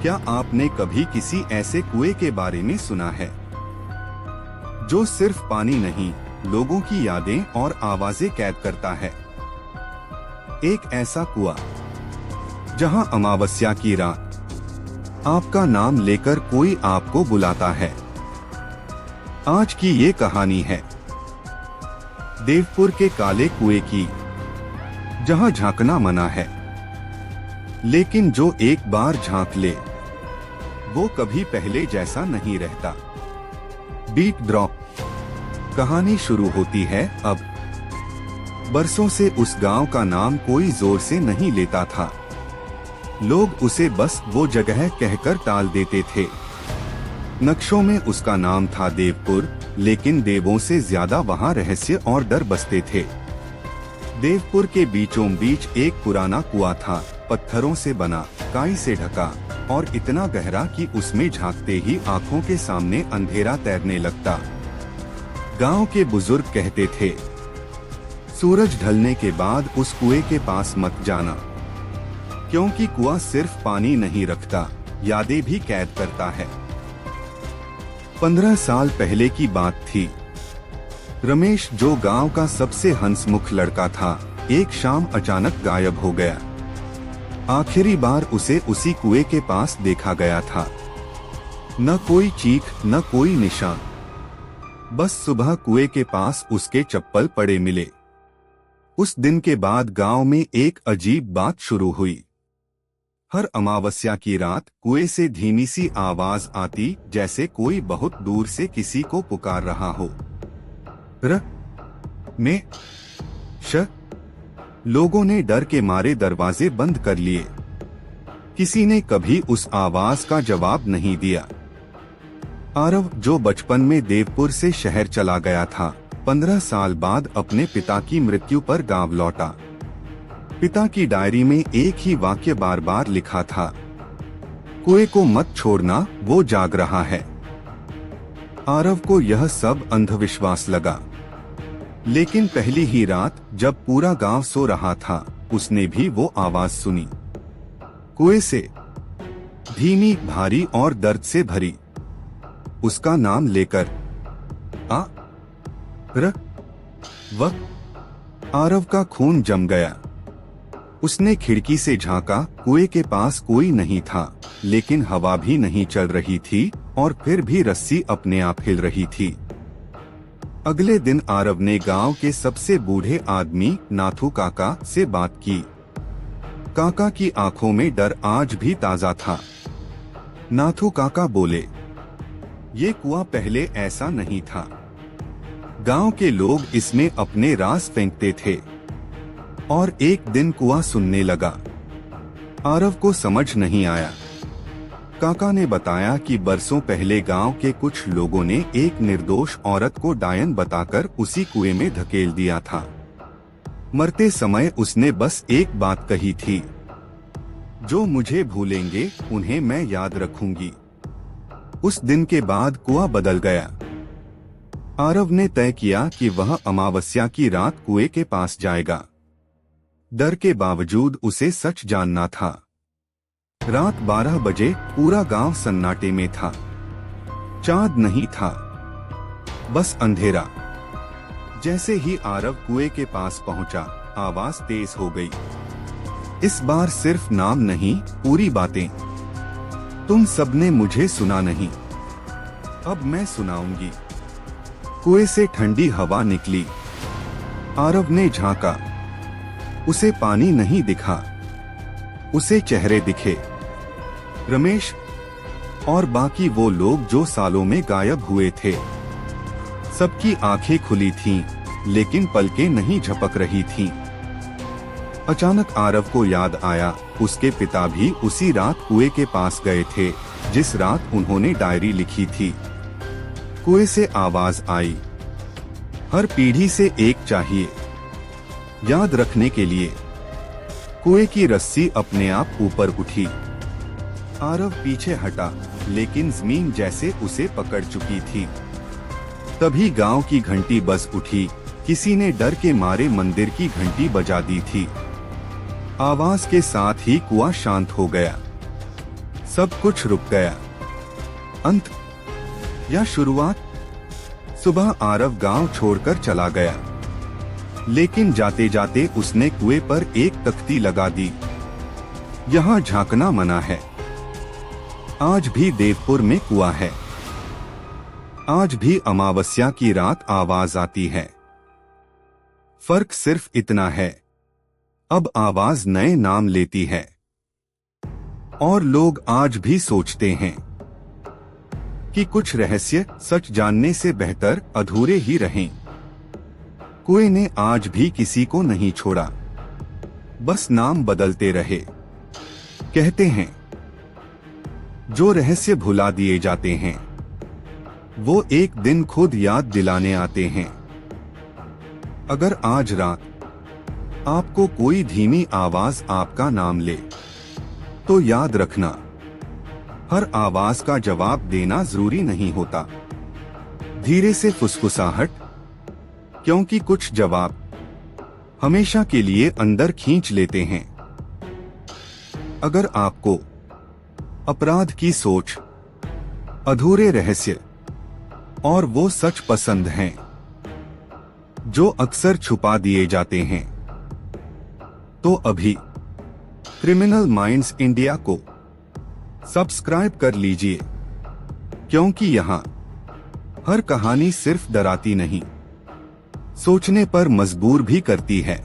क्या आपने कभी किसी ऐसे कुएं के बारे में सुना है जो सिर्फ पानी नहीं, लोगों की यादें और आवाजें कैद करता है? एक ऐसा कुआं जहां अमावस्या की रात आपका नाम लेकर कोई आपको बुलाता है। आज की ये कहानी है देवपुर के काले कुएं की, जहां झांकना मना है, लेकिन जो एक बार झांक ले वो कभी पहले जैसा नहीं रहता। बीट ड्रॉप कहानी शुरू होती है अब। बरसों से उस गांव का नाम कोई जोर से नहीं लेता था। लोग उसे बस वो जगह कहकर टाल देते थे। नक्शों में उसका नाम था देवपुर, लेकिन देवों से ज्यादा वहां रहस्य और डर बसते थे। देवपुर के बीचों बीच एक पुराना कुआं था, पत्थरों से बना, काई से ढका और इतना गहरा कि उसमें झांकते ही आंखों के सामने अंधेरा तैरने लगता। गांव के बुजुर्ग कहते थे, सूरज ढलने के बाद उस कुएं के पास मत जाना, क्योंकि कुआं सिर्फ पानी नहीं रखता, यादें भी कैद करता है। 15 साल पहले की बात थी। रमेश, जो गांव का सबसे हंसमुख लड़का था, एक शाम अचानक गायब हो गया। आखिरी बार उसे उसी कुएं के पास देखा गया था। न कोई चीख, न कोई निशान। बस सुबह कुएं के पास उसके चप्पल पड़े मिले। उस दिन के बाद गांव में एक अजीब बात शुरू हुई। हर अमावस्या की रात कुएं से धीमी सी आवाज आती, जैसे कोई बहुत दूर से किसी को पुकार रहा हो। र में श लोगों ने डर के मारे दरवाजे बंद कर लिए। किसी ने कभी उस आवाज का जवाब नहीं दिया। आरव, जो बचपन में देवपुर से शहर चला गया था, 15 साल बाद अपने पिता की मृत्यु पर गांव लौटा। पिता की डायरी में एक ही वाक्य बार बार लिखा था, कुएं को मत छोड़ना, वो जाग रहा है। आरव को यह सब अंधविश्वास लगा, लेकिन पहली ही रात जब पूरा गांव सो रहा था, उसने भी वो आवाज सुनी, कुएं से, धीमी, भारी और दर्द से भरी। उसका नाम लेकर, आ र व। आरव का खून जम गया। उसने खिड़की से झांका, कुएं के पास कोई नहीं था, लेकिन हवा भी नहीं चल रही थी और फिर भी रस्सी अपने आप हिल रही थी। अगले दिन आरव ने गांव के सबसे बूढ़े आदमी नाथू काका से बात की। काका की आंखों में डर आज भी ताजा था। नाथू काका बोले, ये कुआं पहले ऐसा नहीं था। गांव के लोग इसमें अपने राज फेंकते थे। और एक दिन कुआं सुनने लगा। आरव को समझ नहीं आया। काका ने बताया कि बरसों पहले गांव के कुछ लोगों ने एक निर्दोष औरत को डायन बताकर उसी कुएं में धकेल दिया था। मरते समय उसने बस एक बात कही थी, जो मुझे भूलेंगे उन्हें मैं याद रखूंगी। उस दिन के बाद कुआं बदल गया। आरव ने तय किया कि वह अमावस्या की रात कुएं के पास जाएगा। डर के बावजूद उसे सच जानना था। रात 12 बजे पूरा गांव सन्नाटे में था। चांद नहीं था, बस अंधेरा। जैसे ही आरव कुएं के पास पहुंचा, आवाज तेज हो गई। इस बार सिर्फ नाम नहीं, पूरी बातें। तुम सबने मुझे सुना नहीं, अब मैं सुनाऊंगी। कुएं से ठंडी हवा निकली। आरव ने झांका। उसे पानी नहीं दिखा, उसे चेहरे दिखे। रमेश और बाकी वो लोग जो सालों में गायब हुए थे। सबकी आंखें खुली थीं, लेकिन पलकें नहीं झपक रही थीं। अचानक आरव को याद आया, उसके पिता भी उसी रात कुएं के पास गए थे, जिस रात उन्होंने डायरी लिखी थी। कुएं से आवाज आई, हर पीढ़ी से एक चाहिए, याद रखने के लिए। कुएं की रस्सी अपने आप ऊपर उठी। आरव पीछे हटा, लेकिन जमीन जैसे उसे पकड़ चुकी थी। तभी गांव की घंटी बज उठी। किसी ने डर के मारे मंदिर की घंटी बजा दी थी। आवाज के साथ ही कुआं शांत हो गया। सब कुछ रुक गया। अंत या शुरुआत? सुबह आरव गांव छोड़कर चला गया, लेकिन जाते जाते उसने कुएं पर एक तख्ती लगा दी। यहाँ झांकना मना है। आज भी देवपुर में कुआं है। आज भी अमावस्या की रात आवाज आती है। फर्क सिर्फ इतना है, अब आवाज नए नाम लेती है। और लोग आज भी सोचते हैं कि कुछ रहस्य सच जानने से बेहतर अधूरे ही रहें। कुएं ने आज भी किसी को नहीं छोड़ा, बस नाम बदलते रहे। कहते हैं जो रहस्य भुला दिए जाते हैं वो एक दिन खुद याद दिलाने आते हैं। अगर आज रात आपको कोई धीमी आवाज आपका नाम ले, तो याद रखना, हर आवाज का जवाब देना जरूरी नहीं होता। धीरे से फुसफुसाहट, क्योंकि कुछ जवाब हमेशा के लिए अंदर खींच लेते हैं। अगर आपको अपराध की सोच, अधूरे रहस्य और वो सच पसंद हैं जो अक्सर छुपा दिए जाते हैं, तो अभी क्रिमिनल माइंड्स इंडिया को सब्सक्राइब कर लीजिए, क्योंकि यहाँ हर कहानी सिर्फ डराती नहीं, सोचने पर मजबूर भी करती है।